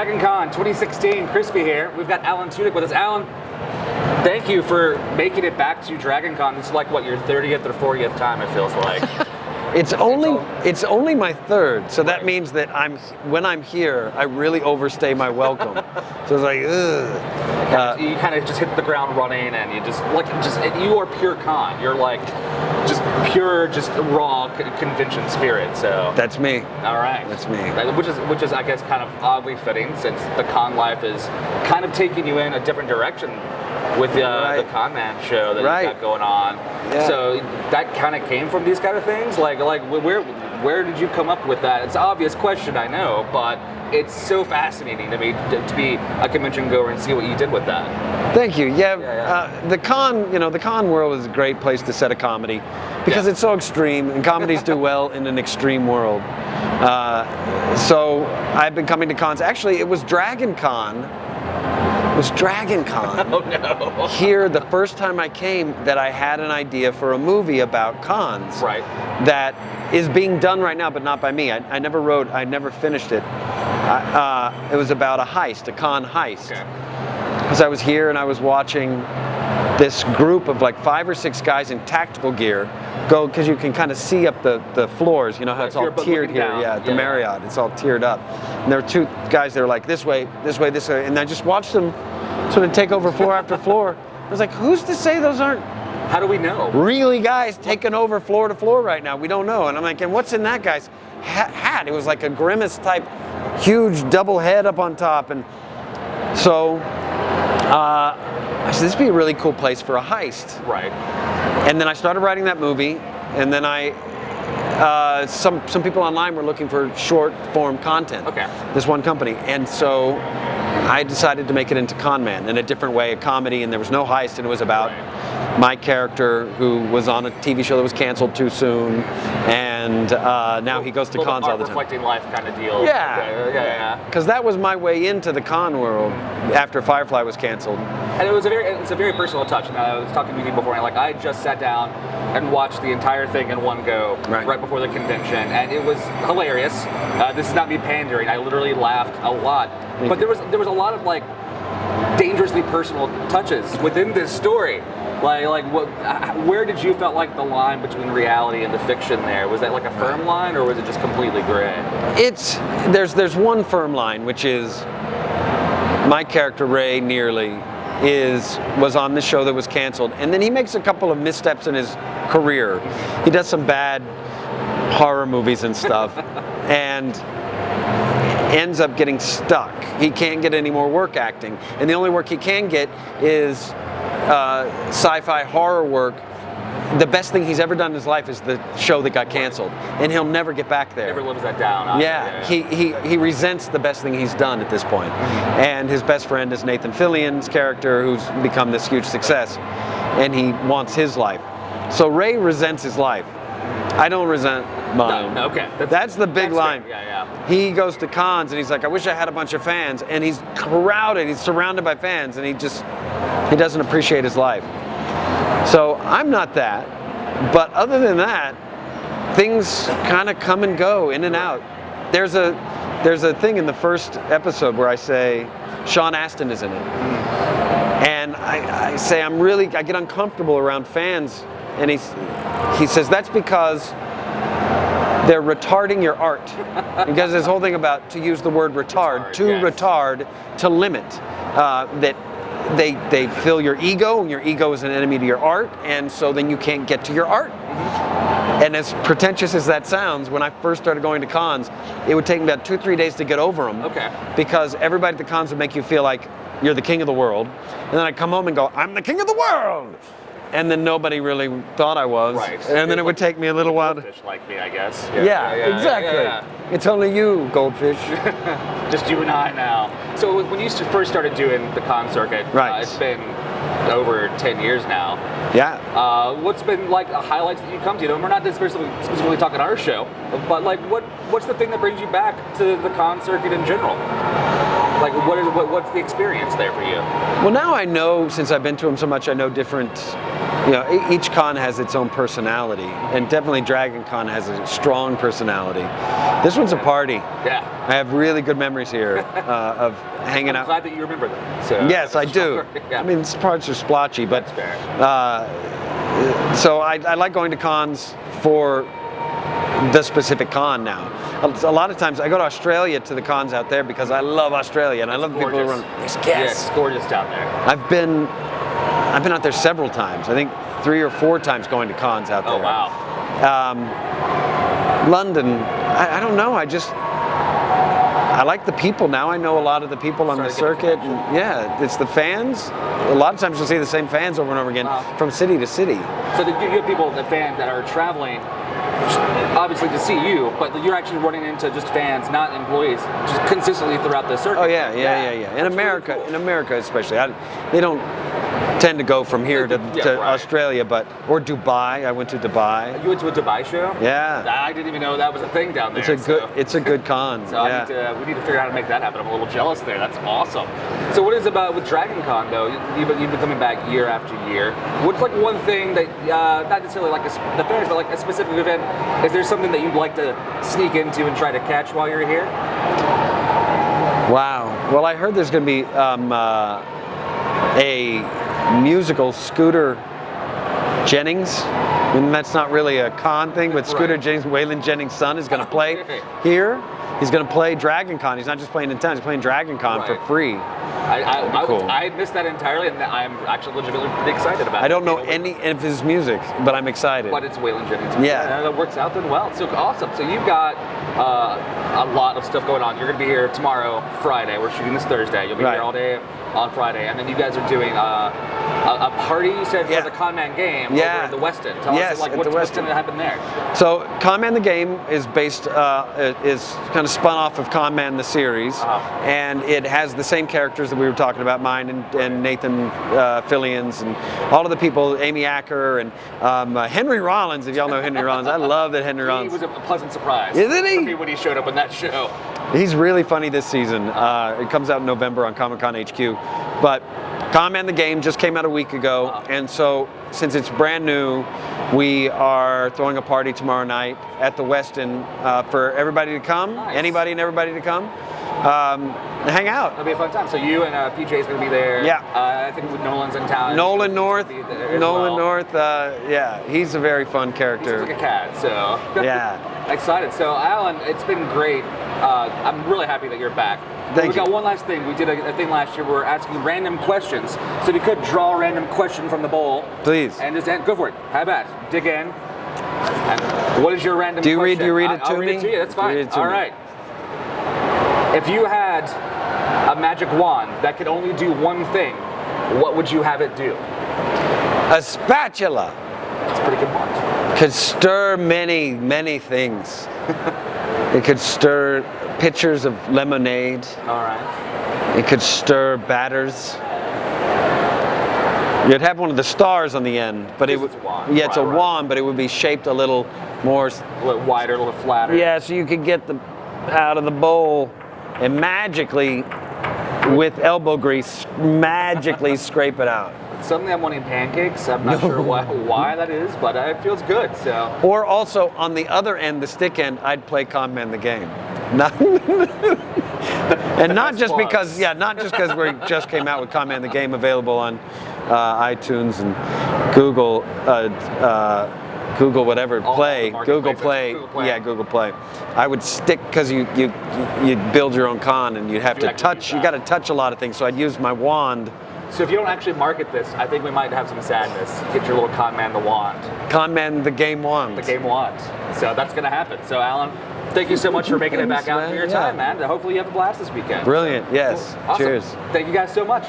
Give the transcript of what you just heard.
Dragon Con 2016, Crispy here. We've got Alan Tudyk with us. Alan, thank you for making it back to Dragon Con. This is like, what, your 30th or 40th time, it feels like. It's only my third, so that means that when I'm here, I really overstay my welcome. So it's like, ugh. You kind of just hit the ground running, and you are pure con. You're like just pure, just raw convention spirit. So that's me. All right, that's me. Which is I guess kind of oddly fitting, since the con life is kind of taking you in a different direction with the Con Man show that you got going on. Yeah. So that kind of came from these kind of things? Like where did you come up with that? It's an obvious question, I know, but it's so fascinating to me to be a convention goer and see what you did with that. Thank you. The con world is a great place to set a comedy because it's so extreme, and comedies do well in an extreme world. So I've been coming to cons. Actually, it was Dragon Con. It was Dragon Con. Oh no. Here, the first time I came, that I had an idea for a movie about cons. Right. That is being done right now, but not by me. I never finished it. It was about a heist, a con heist. Okay. Because I was here and I was watching this group of like 5 or 6 guys in tactical gear go, because you can kind of see up the floors, you know how it's all tiered here, at the Marriott, it's all tiered up. And there were 2 guys that were like this way, this way, this way, and I just watched them sort of take over floor after floor. I was like, who's to say those aren't How do we know? really guys taking over floor to floor right now? We don't know. And I'm like, and what's in that guy's hat? It was like a Grimace type, huge double head up on top. And so I said, this would be a really cool place for a heist. Right. And then I started writing that movie, and then some people online were looking for short form content. Okay. This one company. And so I decided to make it into Con Man in a different way, a comedy, and there was no heist, and it was about my character who was on a TV show that was canceled too soon, and now he goes to cons all the time. Reflecting life kind of deal. Yeah. Because that was my way into the con world after Firefly was canceled. And it's a very personal touch. And I was talking to you before, and I just sat down and watched the entire thing in one go right before the convention, and it was hilarious. This is not me pandering. I literally laughed a lot. But there was a lot of like dangerously personal touches within this story. Where did you felt like the line between reality and the fiction there? Was that like a firm line, or was it just completely gray? There's one firm line, which is my character Ray Nearly was on this show that was canceled, and then he makes a couple of missteps in his career. He does some bad horror movies and stuff, and ends up getting stuck. He can't get any more work acting, and the only work he can get is sci-fi horror work. The best thing he's ever done in his life is the show that got canceled, and he'll never get back there. Never lives that down. He resents the best thing he's done at this point. And his best friend is Nathan Fillion's character, who's become this huge success, and he wants his life. So Ray resents his life. I don't resent mine. No, okay. That's the big line. Yeah. He goes to cons and he's like, I wish I had a bunch of fans, and he's crowded, he's surrounded by fans, and he doesn't appreciate his life. So I'm not that, but other than that, things kind of come and go, in and out. There's a thing in the first episode where I say Sean Astin is in it, and I say I get uncomfortable around fans, and he says that's because they're retarding your art. Because this whole thing about, to use the word retard, to limit, that they fill your ego, and your ego is an enemy to your art, and so then you can't get to your art. And as pretentious as that sounds, when I first started going to cons, it would take me about 2-3 days to get over them. Okay. Because everybody at the cons would make you feel like you're the king of the world. And then I'd come home and go, I'm the king of the world! And then nobody really thought I was. Right. And then it would take me a little while to... Goldfish like me, I guess. Yeah, exactly. Yeah. It's only you, Goldfish. Just you and I now. So when you first started doing the con circuit, it's been over 10 years now. Yeah. What's been like the highlights that you come to? And we're not specifically talking our show, but like what's the thing that brings you back to the con circuit in general? Like, what's the experience there for you? Well, now I know, since I've been to them so much, I know different you know, each con has its own personality, and definitely Dragon Con has a strong personality. This one's a party. Yeah. I have really good memories here of hanging out. I'm glad that you remember them. So Yes, I do. Yeah. I mean, some parts are splotchy, but That's fair. so I like going to cons for the specific con now. A lot of times I go to Australia to the cons out there because I love Australia and I love the people who run. Yes, it's gorgeous down there. I've been out there several times. I think 3 or 4 times going to cons out there. Oh wow. London, I don't know. I like the people now. I know a lot of the people on the circuit. And yeah, it's the fans. A lot of times you'll see the same fans over and over again from city to city. So you have people, the fans that are traveling, obviously to see you, but you're actually running into just fans, not employees, just consistently throughout the circuit. Oh yeah. In America, really cool. in America especially, they don't tend to go from here to Australia, or Dubai. I went to Dubai. You went to a Dubai show? Yeah. I didn't even know that was a thing down there. It's a good con. So we need to figure out how to make that happen. I'm a little jealous there. That's awesome. So what is about with Dragon Con though? You've been coming back year after year. What's like one thing that not necessarily like the fans, but like a specific event? Is there something that you'd like to sneak into and try to catch while you're here? Wow. Well, I heard there's going to be a musical Scooter Jennings. I mean, that's not really a con thing, but Scooter Jennings, Waylon Jennings' son, is going to play here. He's going to play Dragon Con. He's not just playing in town, he's playing Dragon Con for free. I missed that entirely, and I'm actually legitimately pretty excited about it. I don't know any of his music, but I'm excited. But it's Waylon Jennings. Yeah. That works out then well. So awesome. So you've got a lot of stuff going on. You're going to be here tomorrow, Friday. We're shooting this Thursday. You'll be here all day on Friday. And then you guys are doing a party, you said, for the Con Man game over in the West End. Tell us what's going to happen there. So Con Man the game is based, is kind of spun off of Con Man the series. And it has the same characters that we were talking about, mine and Nathan Fillion's and all of the people, Amy Acker and Henry Rollins, if y'all know Henry Rollins. I love that Henry Rollins. He was a pleasant surprise. Isn't he? For me when he showed up in that show. He's really funny this season. It comes out in November on Comic-Con HQ. But Con Man the game just came out a week ago, and so since it's brand new, we are throwing a party tomorrow night at the Westin for everybody to come, anybody and everybody to come. Hang out. It'll be a fun time. So you and PJ's going to be there. Yeah. I think Nolan's in town. Nolan North. Yeah, he's a very fun character. He's like a cat, so. Yeah. Excited. So Alan, it's been great. I'm really happy that you're back. Thank you. We got one last thing. We did a thing last year where we're asking random questions. So if you could draw a random question from the bowl. Please. And just go for it. Have at it. Dig in. And what is your random question? Do you read it to I'll me? read it to you. That's fine. All right. If you had a magic wand that could only do one thing, what would you have it do? A spatula. That's a pretty good wand. Could stir many, many things. It could stir pitchers of lemonade. All right. It could stir batters. You'd have one of the stars on the end, but it would. Yeah, it's a wand, but it would be shaped a little more. A little wider, a little flatter. Yeah, so you could get out of the bowl and magically, with elbow grease, magically scrape it out. Suddenly I'm wanting pancakes. I'm not sure why that is, but it feels good. So. Or also on the other end, the stick end, I'd play Con Man the game. And not just because we just came out with Con Man the game, available on iTunes and Google. Google whatever Play, Google Play, yeah, Google Play. I would stick because you build your own con and you'd have to touch. You got to touch a lot of things. So I'd use my wand. So if you don't actually market this, I think we might have some sadness. Get your little Con Man the wand. Con Man the game wand. The game wand. So that's gonna happen. So Alan, thank you so much for making it back out for your time, man. Hopefully you have a blast this weekend. Brilliant. Yes. Cool. Awesome. Cheers. Thank you guys so much.